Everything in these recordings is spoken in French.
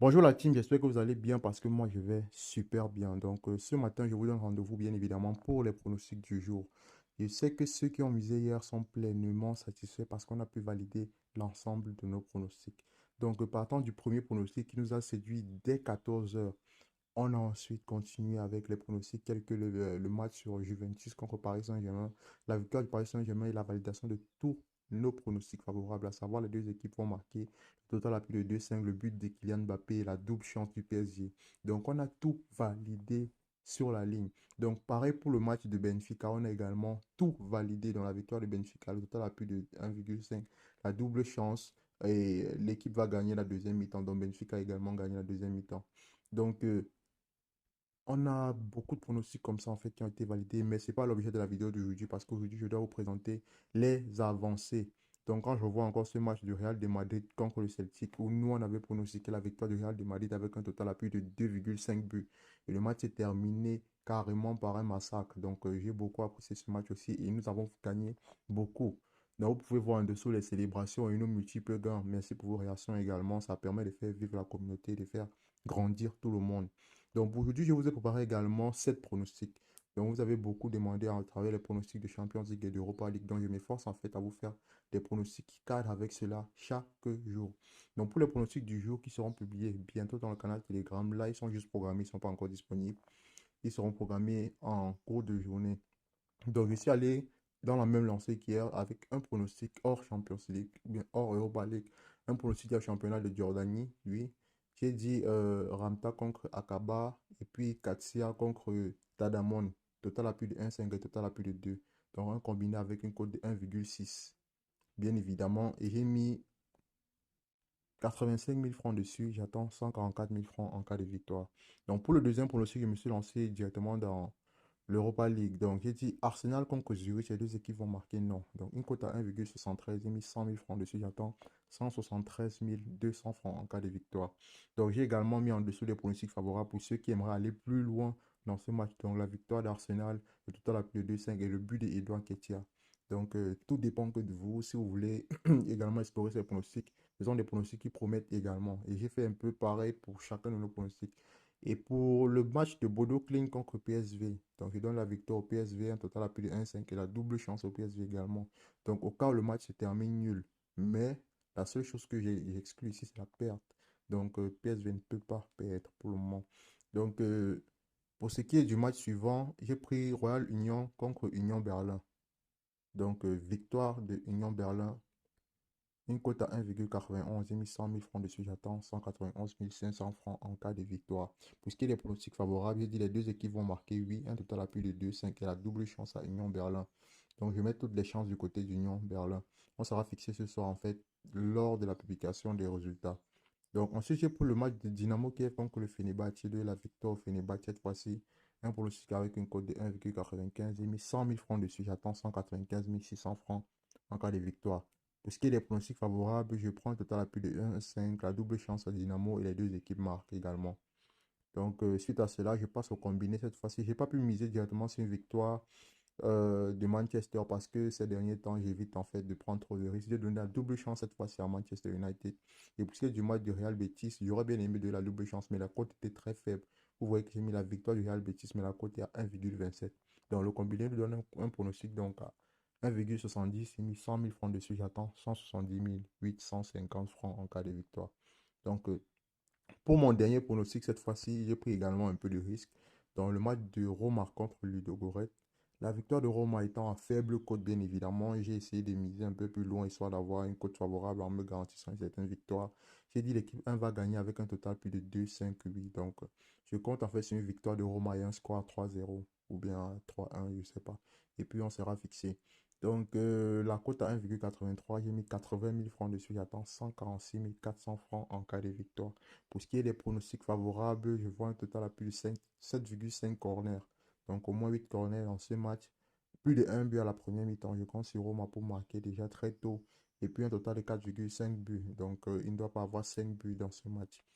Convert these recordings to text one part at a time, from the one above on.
Bonjour la team, j'espère que vous allez bien parce que moi je vais super bien. Ce matin, je vous donne rendez-vous bien évidemment pour les pronostics du jour. Je sais que ceux qui ont misé hier sont pleinement satisfaits parce qu'on a pu valider l'ensemble de nos pronostics. Partant du premier pronostic qui nous a séduit dès 14 heures, on a ensuite continué avec les pronostics tels que le match sur Juventus contre Paris Saint-Germain, la victoire du Paris Saint-Germain et la validation de tous nos pronostics favorables, à savoir les deux équipes vont marquer le total à plus de 2,5, le but de Kylian Mbappé et la double chance du PSG. Donc on a tout validé sur la ligne. Donc pareil pour le match de Benfica, on a également tout validé dans la victoire de Benfica, le total à plus de 1,5, la double chance et l'équipe va gagner la deuxième mi-temps. Donc Benfica a également gagné la deuxième mi-temps. Donc, on a beaucoup de pronostics comme ça en fait qui ont été validés, mais ce n'est pas l'objet de la vidéo d'aujourd'hui parce qu'aujourd'hui je dois vous présenter les avancées. Donc quand je vois encore ce match du Real de Madrid contre le Celtic où nous on avait pronostiqué la victoire du Real de Madrid avec un total à plus de 2,5 buts. Et le match s'est terminé carrément par un massacre. J'ai beaucoup apprécié ce match aussi et nous avons gagné beaucoup. Donc vous pouvez voir en dessous les célébrations et nos multiples gains. Merci pour vos réactions également. Ça permet de faire vivre la communauté, de faire grandir tout le monde. Donc aujourd'hui, je vous ai préparé également 7 pronostics. Donc vous avez beaucoup demandé à travers les pronostics de Champions League et d'Europa League. Donc je m'efforce en fait à vous faire des pronostics qui cadrent avec cela chaque jour. Donc pour les pronostics du jour qui seront publiés bientôt dans le canal Telegram, là ils sont juste programmés, ils ne sont pas encore disponibles. Ils seront programmés en cours de journée. Donc je suis allé dans la même lancée qu'hier avec un pronostic hors Champions League, ou bien hors Europa League, un pronostic au championnat de Jordanie, oui. J'ai dit Ramta contre Akaba et puis Katsia contre Tadamon. Total à plus de 1,5 et total à plus de 2. Donc un combiné avec une cote de 1,6. Bien évidemment. Et j'ai mis 85 000 francs dessus. J'attends 144 000 francs en cas de victoire. Donc pour le deuxième pronostic, je me suis lancé directement dans l'Europa League. Donc, j'ai dit Arsenal contre Zurich, les deux équipes vont marquer non. Donc, une cote à 1,73, j'ai mis 100 000 francs dessus. J'attends 173 200 francs en cas de victoire. Donc, j'ai également mis en dessous les pronostics favorables pour ceux qui aimeraient aller plus loin dans ce match. Donc, la victoire d'Arsenal, le total à plus de 2,5 et le but d'Edouard Ketia. Tout dépend que de vous. Si vous voulez également explorer ces pronostics, ce sont des pronostics qui promettent également. Et j'ai fait un peu pareil pour chacun de nos pronostics. Et pour le match de Bodo Klimt contre PSV, donc je donne la victoire au PSV, un total à plus de 1,5 et la double chance au PSV également. Donc au cas où le match se termine nul, mais la seule chose que j'ai exclue ici, c'est la perte. PSV ne peut pas perdre pour le moment. Donc pour ce qui est du match suivant, j'ai pris Royal Union contre Union Berlin. Victoire de Union Berlin, une cote à 1,91, j'ai mis 100 000 francs dessus, j'attends 191 500 francs en cas de victoire. Pour ce qui est des pronostics favorables, j'ai dit les deux équipes vont marquer 8, un total à plus de 2, 5 et la double chance à Union Berlin. Donc je mets toutes les chances du côté d'Union Berlin. On sera fixé ce soir en fait lors de la publication des résultats. Donc ensuite j'ai pour le match de Dynamo Kiev contre le Fenerbahçe de la victoire au Fenerbahçe cette fois-ci. Un pronostic avec une cote de 1,95, j'ai mis 100 000 francs dessus, j'attends 195 600 francs en cas de victoire. Pour ce qui est des pronostics favorables, je prends un total à plus de 1,5, la double chance à Dynamo et les deux équipes marquent également. Suite à cela, je passe au combiné cette fois-ci. Je n'ai pas pu miser directement sur une victoire de Manchester parce que ces derniers temps, j'évite en fait de prendre trop de risques. J'ai donné la double chance cette fois-ci à Manchester United. Et pour ce qui est du match du Real Betis, j'aurais bien aimé de la double chance, mais la cote était très faible. Vous voyez que j'ai mis la victoire du Real Betis, mais la cote est à 1,27. Donc le combiné nous donne un pronostic donc à 1,70. J'ai mis 100 000 francs dessus, j'attends 170 850 francs en cas de victoire. Donc, euh, pour mon dernier pronostic, cette fois-ci, j'ai pris également un peu de risque. Dans le match de Roma contre Ludogorets, la victoire de Roma étant à faible cote, bien évidemment, j'ai essayé de miser un peu plus loin, histoire d'avoir une cote favorable en me garantissant une certaine victoire. J'ai dit l'équipe 1 va gagner avec un total plus de 2, 5, 8. Je compte en fait sur une victoire de Roma et un score 3-0 ou bien 3-1, je ne sais pas. Et puis, on sera fixé. La cote à 1,83, j'ai mis 80 000 francs dessus. J'attends 146 400 francs en cas de victoire. Pour ce qui est des pronostics favorables, je vois un total à plus de 7,5 corners. Donc au moins 8 corners dans ce match. Plus de 1 but à la première mi-temps. Je compte sur Roma pour marquer déjà très tôt. Et puis un total de 4,5 buts. Il ne doit pas avoir 5 buts dans ce match.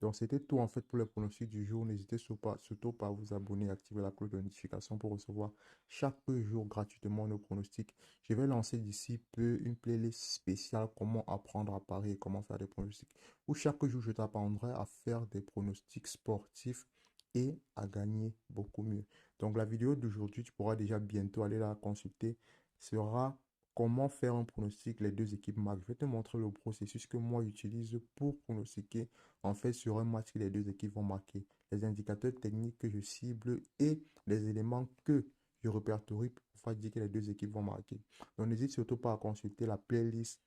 Donc, c'était tout en fait pour le pronostic du jour. N'hésitez surtout pas à vous abonner et activer la cloche de notification pour recevoir chaque jour gratuitement nos pronostics. Je vais lancer d'ici peu une playlist spéciale comment apprendre à parier et comment faire des pronostics. Où chaque jour, je t'apprendrai à faire des pronostics sportifs et à gagner beaucoup mieux. Donc, la vidéo d'aujourd'hui, tu pourras déjà bientôt aller la consulter, sera comment faire un pronostic les deux équipes marquent. Je vais te montrer le processus que moi j'utilise pour pronostiquer en fait sur un match que les deux équipes vont marquer, les indicateurs techniques que je cible et les éléments que je répertorie pour pouvoir dire que les deux équipes vont marquer. Donc n'hésite surtout pas à consulter la playlist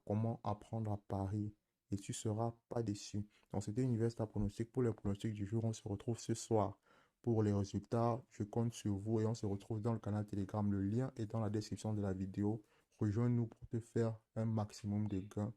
comment apprendre à parier et tu ne seras pas déçu. Donc c'était Universita Pronostic pour les pronostics du jour. On se retrouve ce soir pour les résultats. Je compte sur vous et on se retrouve dans le canal Telegram. Le lien est dans la description de la vidéo. Rejoins-nous pour te faire un maximum de gains